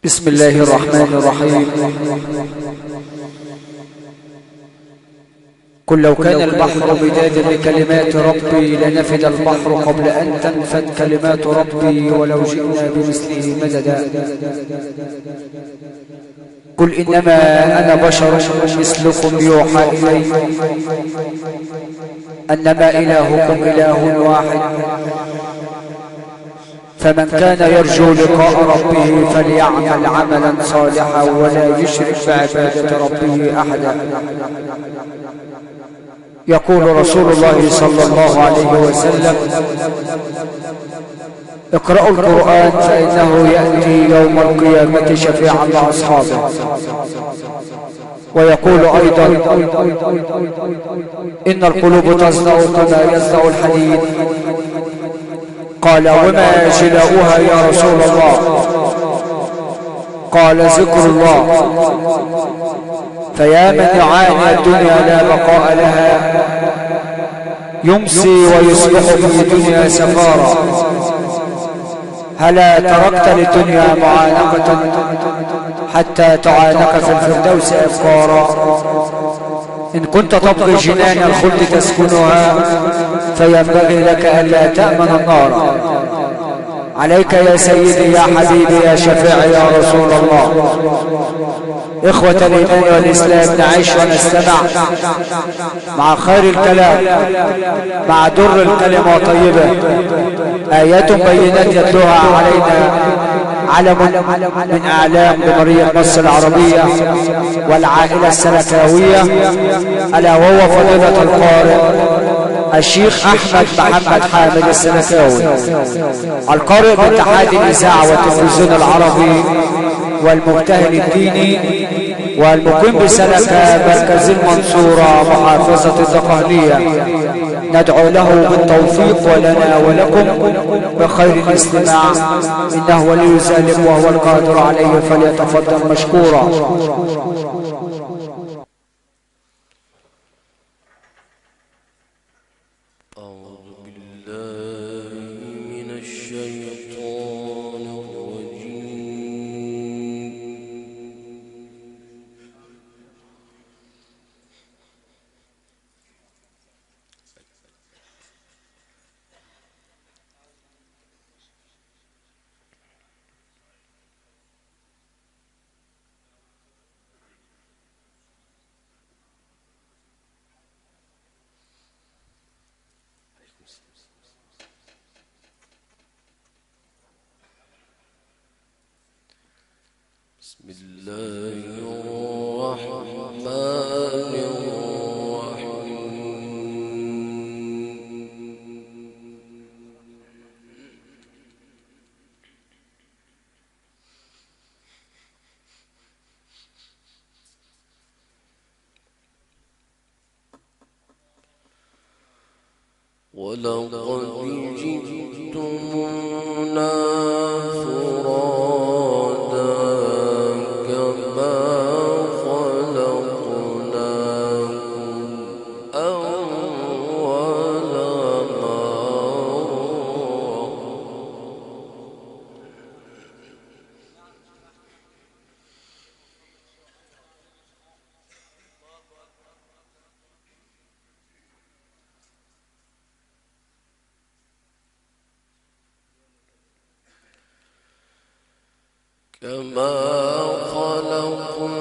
بسم الله الرحمن الرحيم. قل لو كان البحر مدادا لكلمات ربي لنفد البحر قبل أن تنفد كلمات ربي ولو جئنا بمثله مددا. قل إنما أنا بشر مثلكم يوحى إلي أنما إلهكم إله واحد، فمن كان يرجو لقاء ربه فليعمل عملا صالحا ولا يشرك بعبادة ربه أحدا. يقول رسول الله صلى الله عليه وسلم: اقرأوا القرآن فإنه يأتي يوم القيامة شفيعا لأصحابه. ويقول أيضا: إن القلوب تصدأ كما يصدأ الحديد. قال: وما جلاؤها يا رسول الله؟ قال: ذكر الله. فيا من يعاني الدنيا لا بقاء لها، يمسي ويصبح في الدنيا سفارا. هلا تركت للدنيا معانقة حتى تعانق في الفردوس أفكارا. إن كنت تبغي جنان الخلد تسكنها فينبغي لك ألا تأمن النار. عليك يا سيدي يا حبيبي يا شفيعي يا رسول الله. إخوة الإيمان والإسلام، نعيش ونستمع مع خير الكلام، مع در الكلمة طيبة، آيات بينات يتلوها علينا علم من أعلام جمهورية مصر العربية والعائلة السلكاوية، ألا وهو فضيلة القارئ الشيخ أحمد محمد حامد السلكاوي، القارئ باتحاد الإذاعة والتلفزيون العربي والمبتهل الديني، والمقيم بسلكة مركز المنصورة محافظة الدقهلية. ندعو له بالتوفيق ولنا ولكم بخير الاستماع، إنه ولي ذلك وهو القادر عليه، فليتفضل مشكورا. بسم الله الرحمن الرحيم. ولقد جئتمونا فرادا كما خلقناكم أول مرة. كما خلقناكم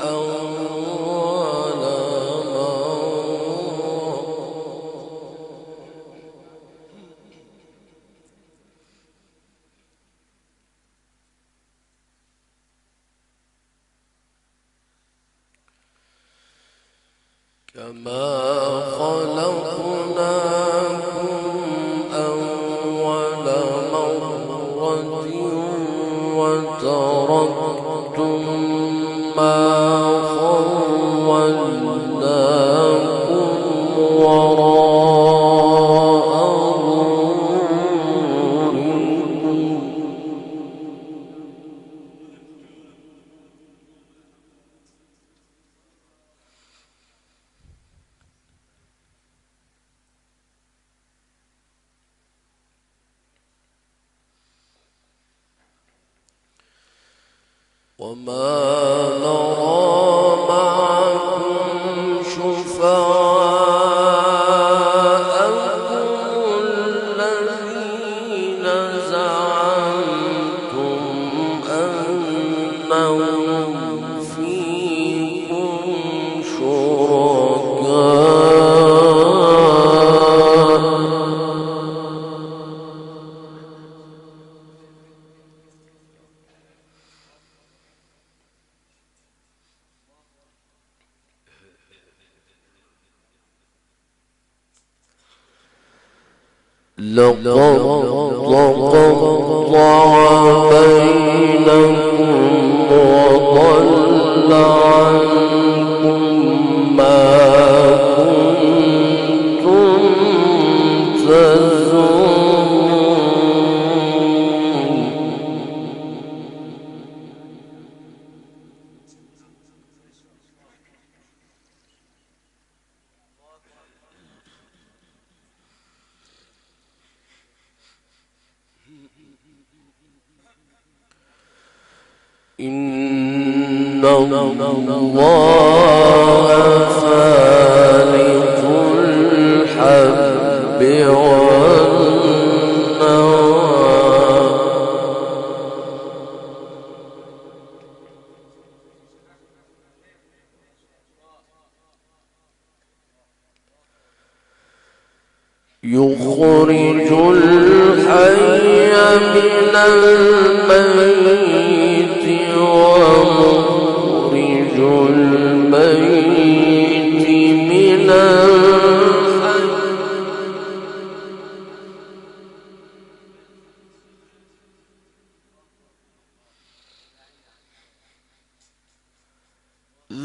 أول مرة. كما خلقناكم أول مرة وتركتم ما خولناكم وراء ظهوركم. وما نرى معكم شفعاءكم الذين زعمتم أنهم فيكم شركاء لقد تقطع بينكم وضل عنكم ما كنتم تزعمون إن الله فالق الحب والنوى يخرج الحي من الميت ومخرج الميت من الحي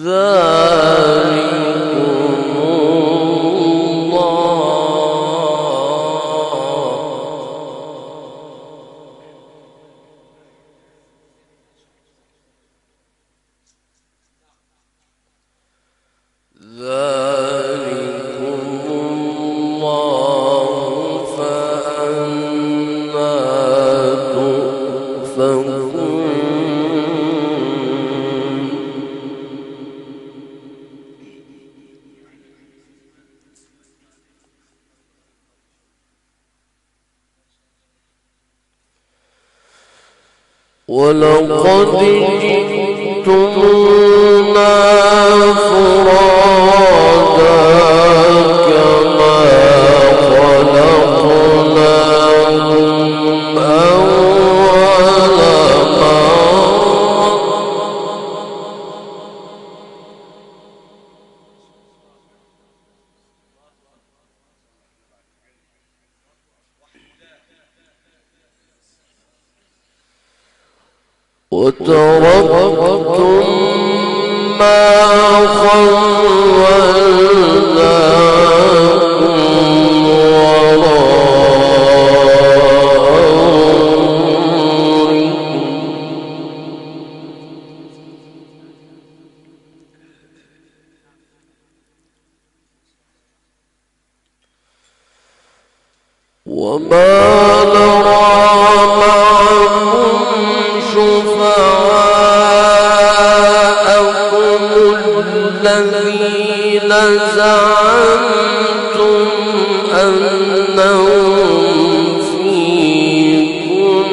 ذلكم الله فأنا تؤفكون ولقد جئتمونا فرادا كما خلقناكم أول مرة وتركتم ما خولناكم وما نرى معكم شفعاءكم الذين زعمتم أنهم فيكم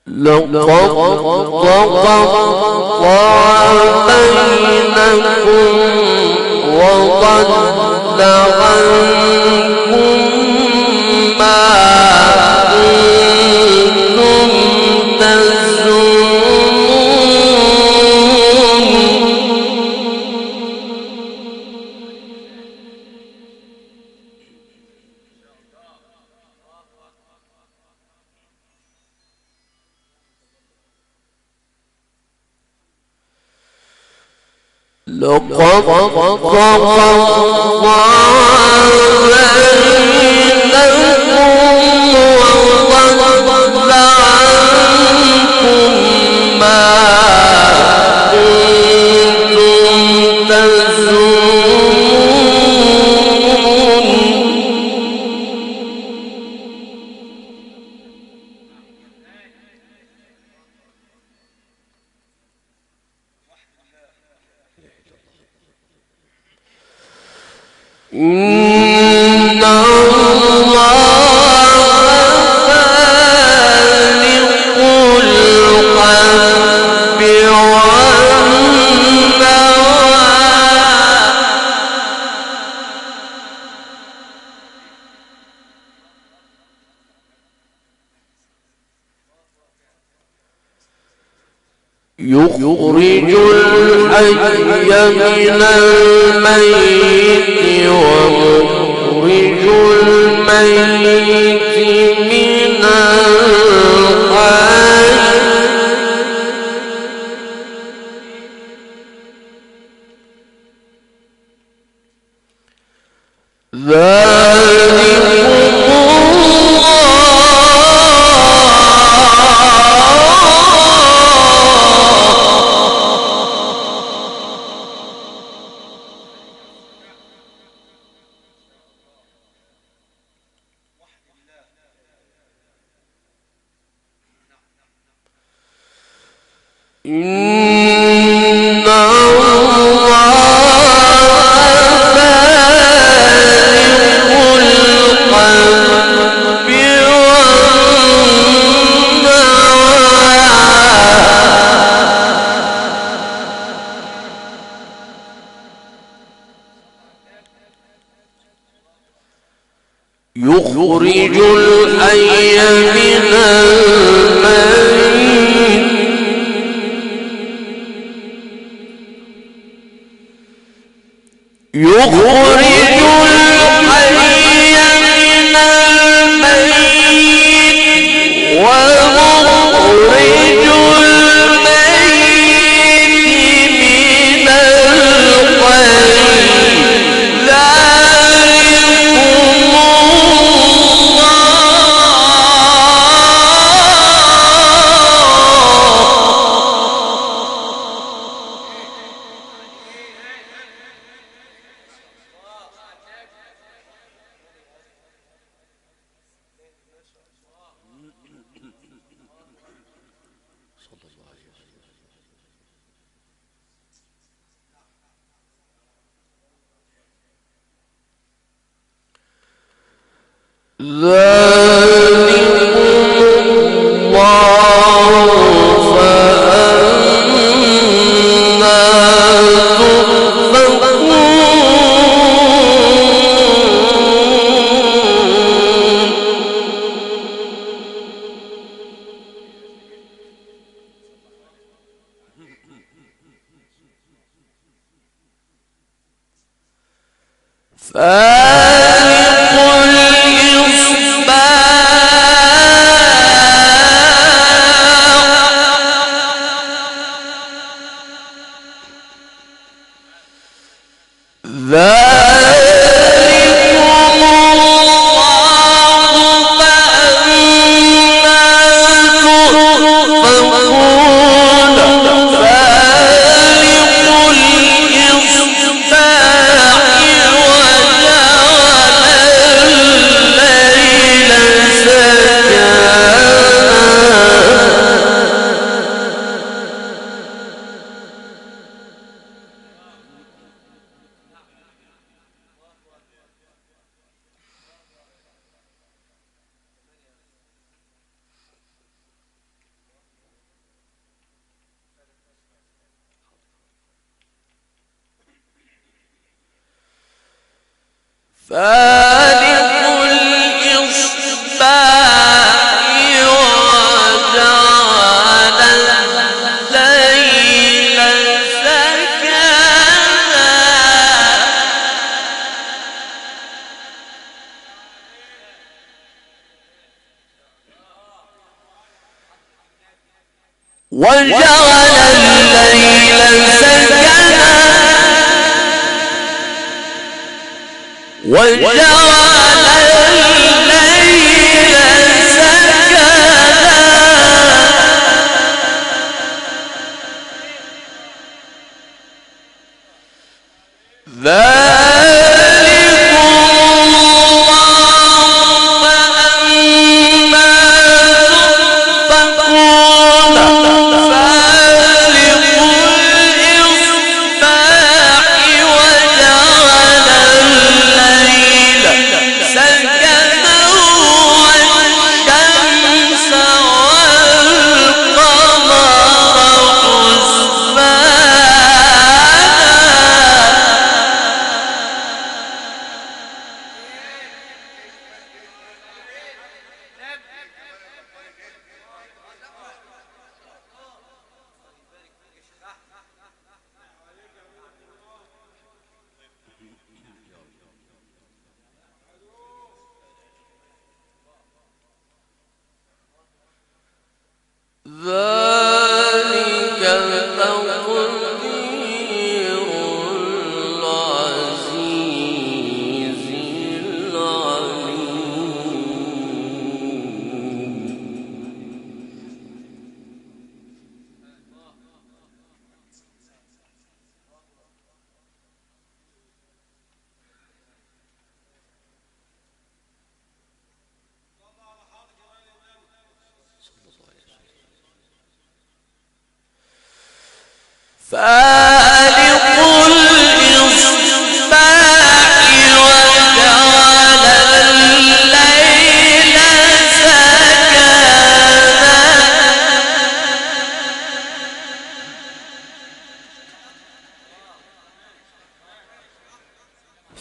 لقد تقطع بينكم وضل عنكم ما كنتم لقد تقطع بينكم وضل إن الله فالق الحب يخرج الحي من الميت ومخرج الميت من الحي إن الله فالق الحب يخرج الحي من الميت يخرج الحي من الميت ومخرج الميت من الحي ذلكم فالق الإصباح وجعل الليل سكنا وجعل الليل سكنا وجعل الليل سكنا ذلكم الله فأما تؤفكون فالق الإصباح وجعل الليل فالق الإصباح وجعل الليل سكنا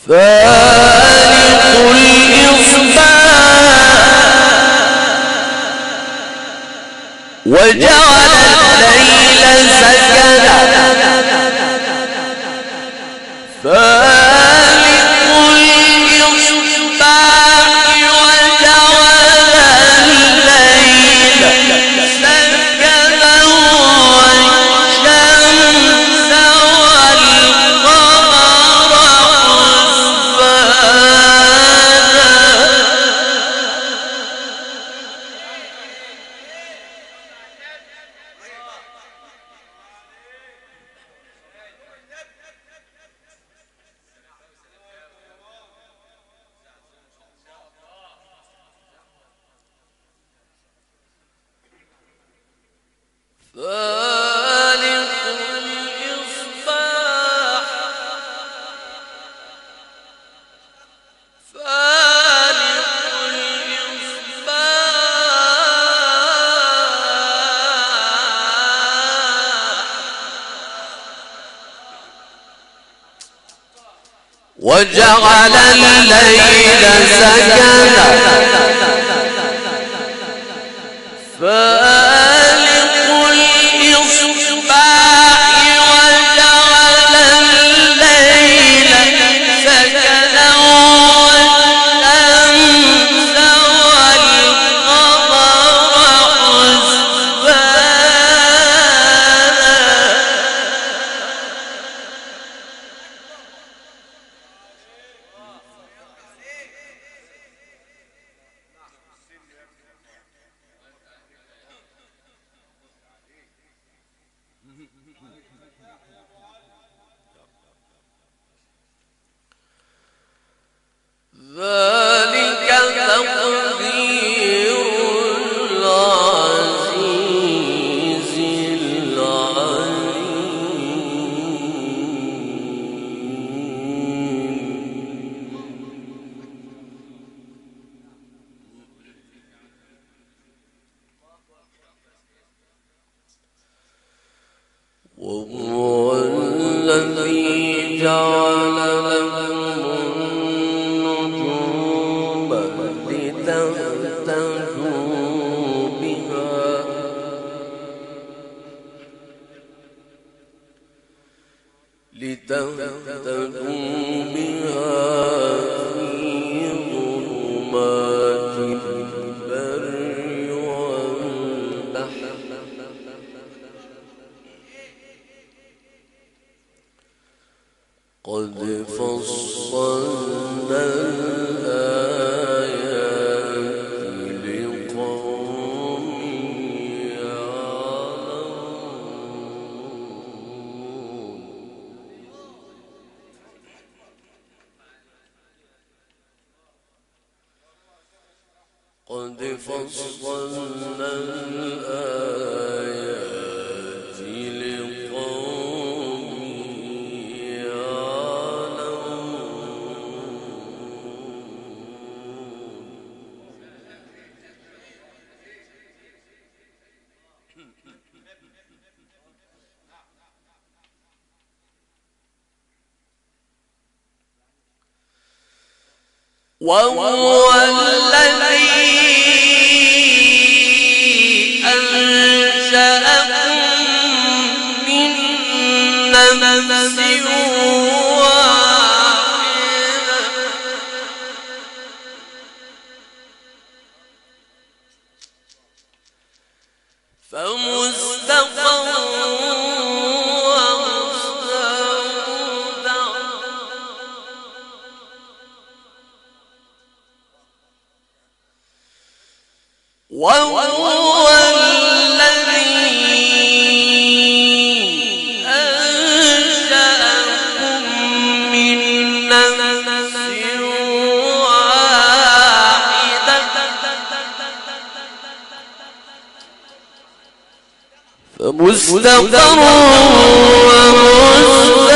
فالق الإصباح وجعل الليل سكنا فالق الإصباح وجعل الليل سكنا والشمس والقمر فالق الإصباح وجعل الليل سكنا فالق الإصباح وجعل الليل سكنا والشمس والقمر ذلك تقدير العزيز العليم وهو الذي جعل لكم النجوم لتهتدوا بها في ظلمات البر والبحر قد فصلنا الآيات لقوم يعلمون قد فصلنا الآيات لقوم وهو الذي أنشأكم من نفس واحدة فمستقر وهو الذي أنشأكم من نفس واحدة مستقر ومستودع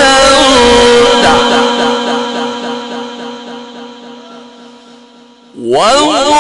وهو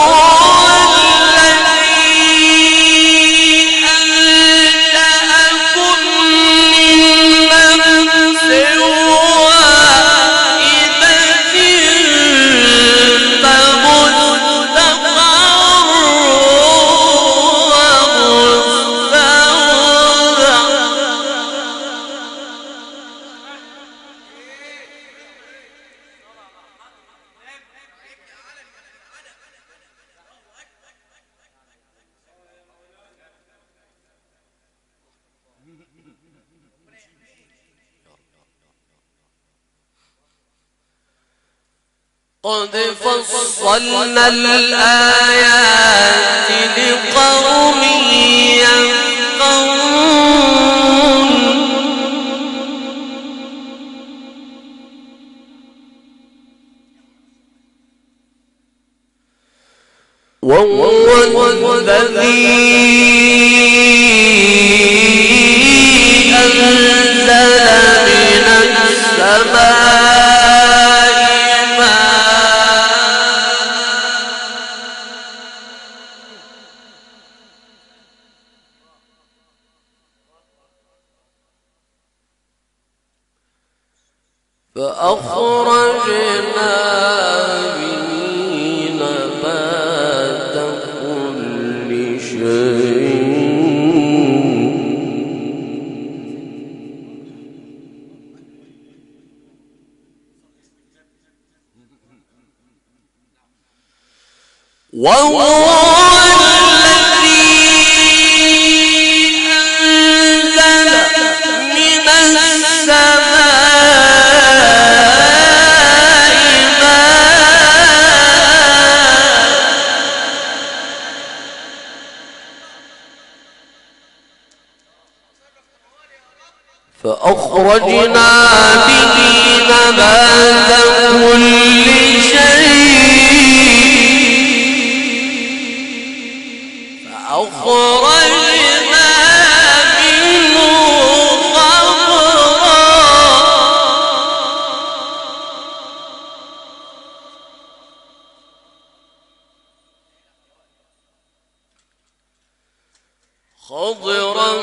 قد فصلنا الآيات لقوم يفقهون وهو الذي أنزل من السماء فأخرجنا به نبات كل شيء وهو فأخرجنا به نبات كل شيء فأخرجنا منه خضرا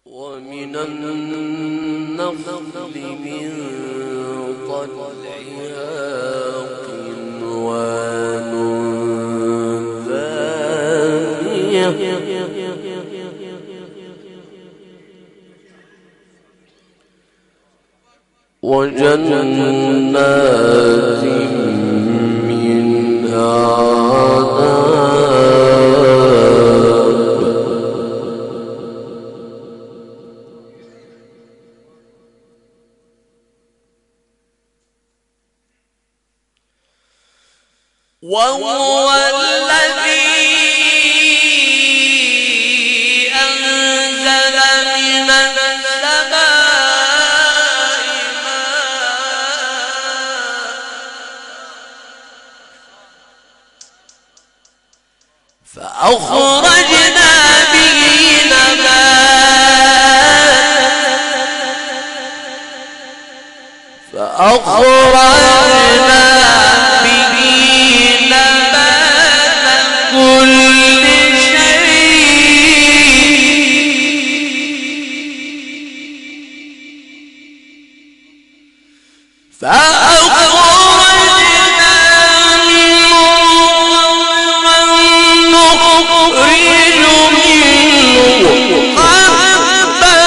ومن النخل من طلعها قنوان دانية وجنات من أعناب وهو الذي أنزل من السماء ماء فأخرجنا به نبات فأخرجنا كل شيء فأخرجنا منه نخرج منه حبا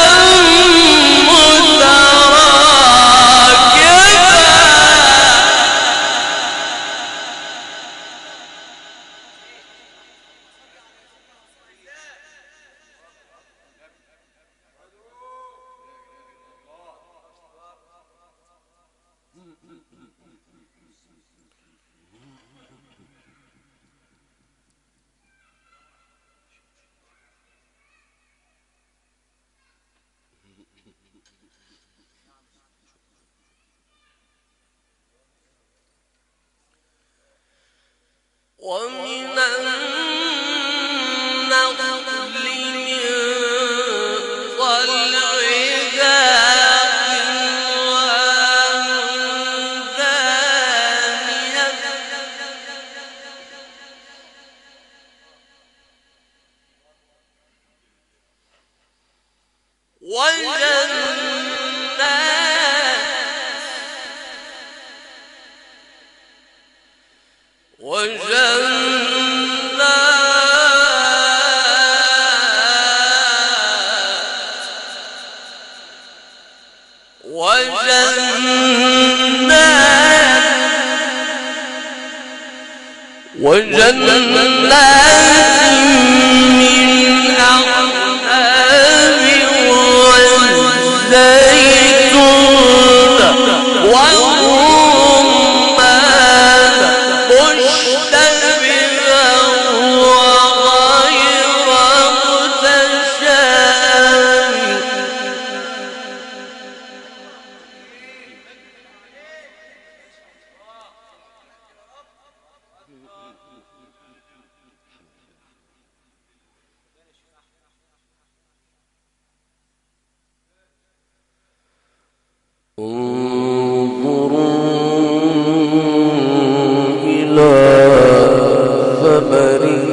متراكبا ومن النخل من طلعها قنوان دانية وجنات من أعناب والزيتون والرمان مشتبها وغير متشابه انظروا إلى ثمره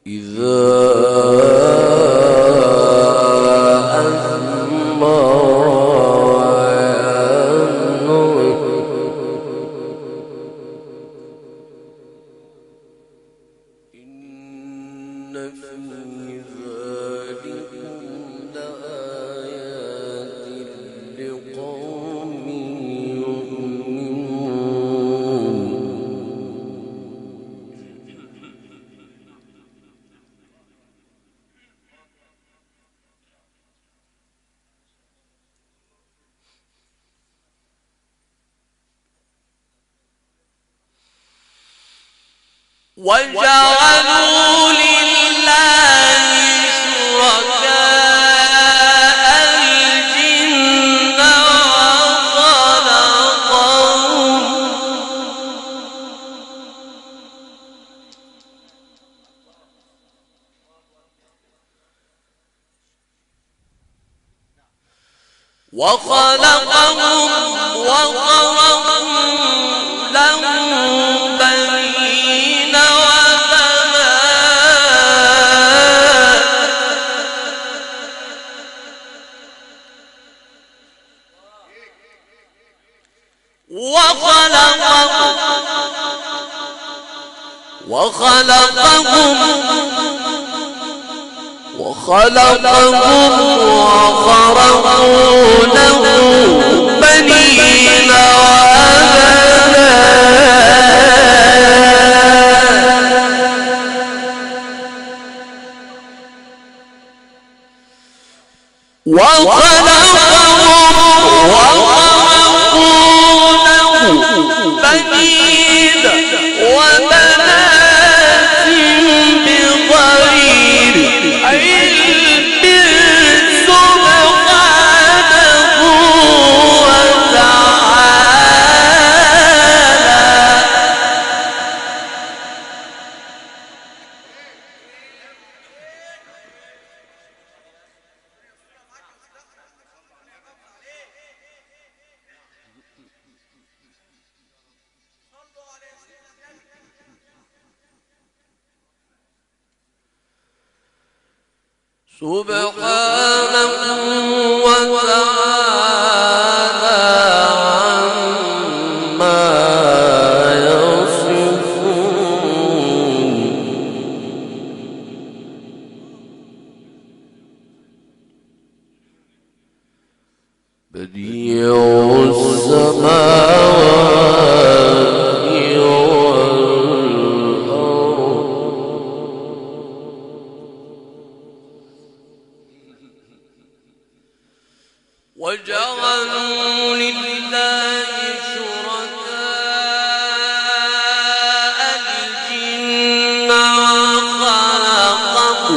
إذا أثمر إن في ذلكم لآيات لقوم يؤمنون وجعلوا لله شركاء الجن وخلقهم وخلقهم له بنين وخلقهم وخرقوا له بنين وبنات بغير علم سبحانه وتعالى عما يصفون بديع السماوات وجعلوا لله شركاء الجن وخلقهم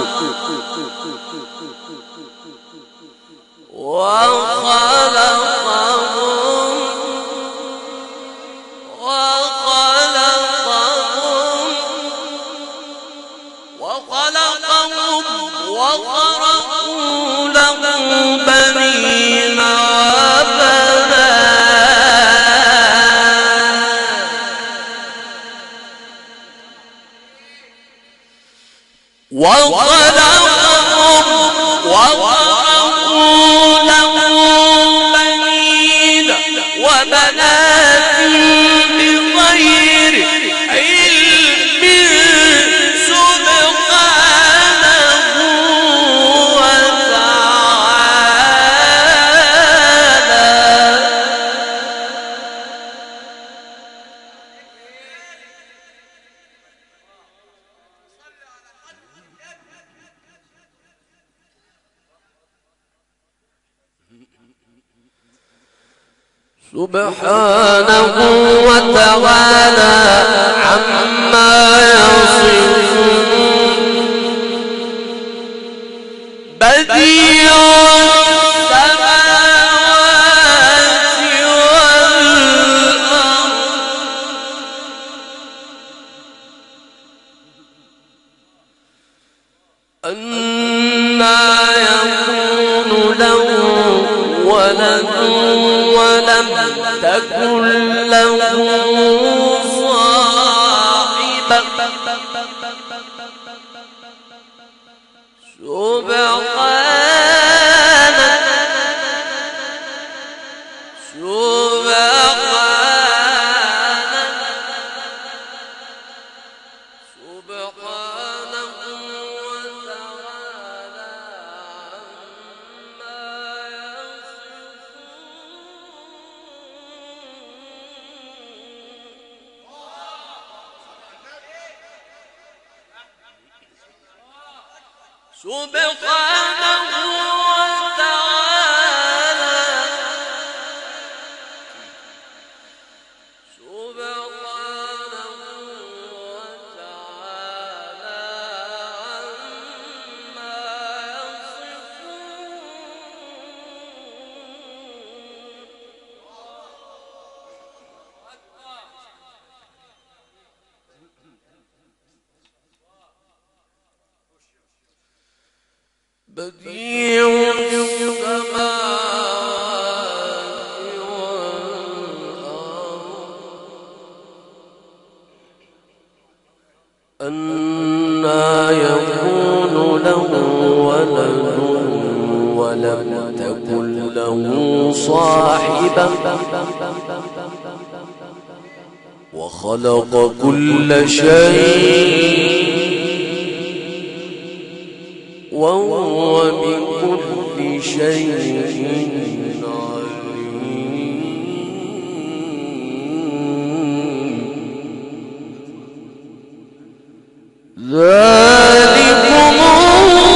وخرقوا له بنين وبنات بغير علم سبحانه وتعالى. سبحانه وتعالى عما يصفون. بديع السماوات والأرض أنى يكون له ولد ولم تكن له صاحبة سبحانه وتعالى بديع السماوات والأرض أنى يكون له ولد ولم تكن له صاحبة وخلق كل شيء وهو بكل شيء عليم. ذلكم الله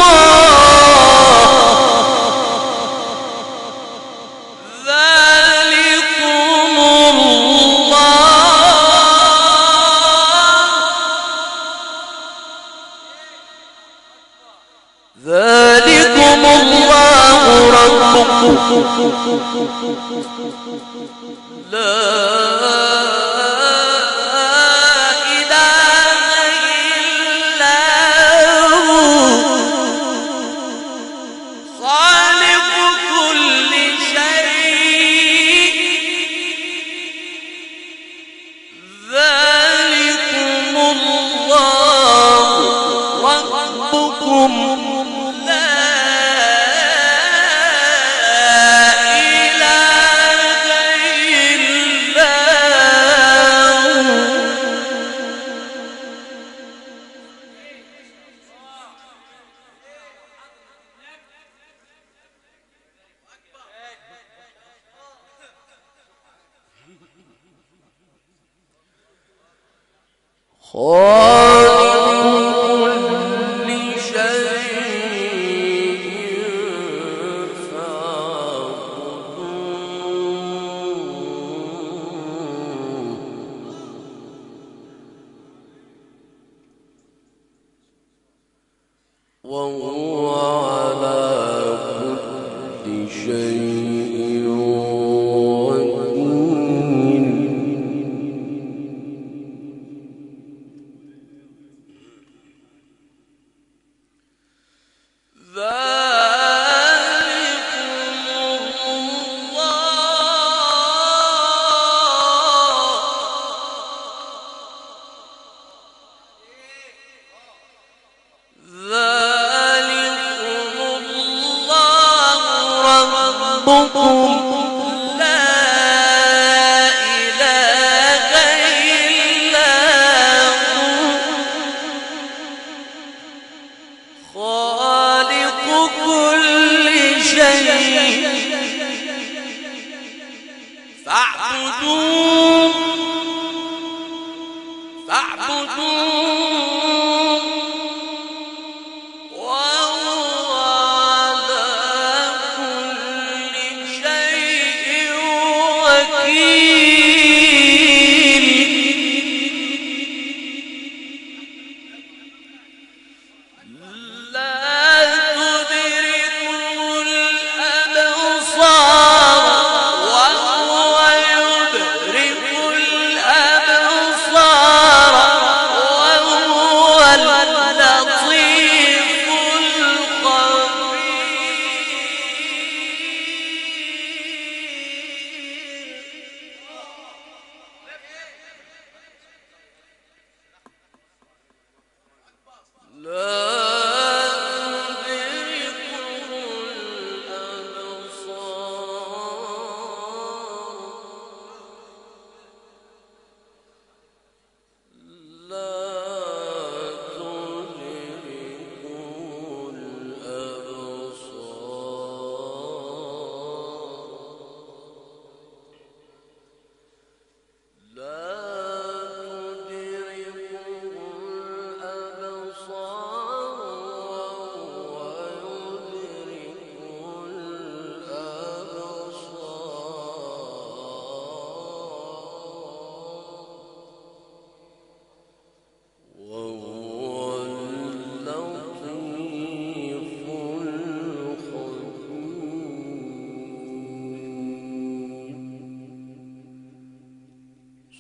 ربكم لا إله إلا هو خالق كل شيء. ذلكم الله ربكم خالق كل شيء فاعبدوه وهو على كل شيء شيء وكيل.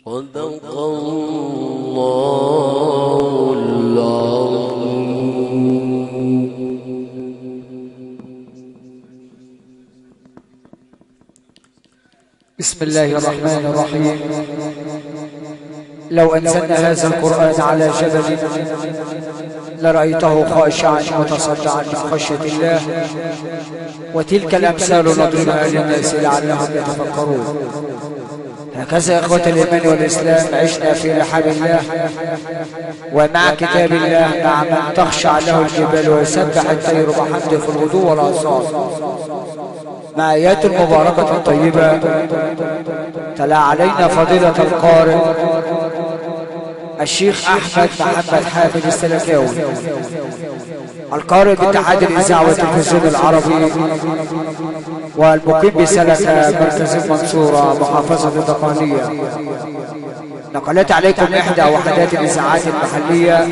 صدق الله العظيم. بسم الله الرحمن الرحيم. لو أنزلنا هذا القرآن على جبل لرأيته خاشعا متصدعا من خشية الله، وتلك الأمثال نضربها للناس لعلهم يتفكرون. هكذا يا إخوة الإيمان والإسلام عشنا في رحاب الله ومع كتاب الله، مع من تخشع له الجبال ويسبح الطير بحمده في الغدو والآصال، مع آيات مباركة طيبة تلا علينا فضيلة القارئ الشيخ أحمد محمد حامد السلكاوي، القارئ باتحاد الإذاعة والتلفزيون العربي، والمقيم بسلكة مركز المنصورة محافظة الدقهلية. نقلت عليكم إحدى وحدات الإذاعات المحلية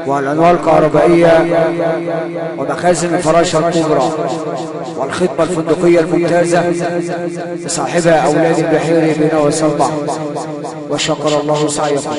والأنوار الكهربائية ومخازن الفراشة الكبرى والخدمة الفندقية الممتازة بصاحبها أولاد البحيري بنا وصلبة، وشكر الله سعيكم.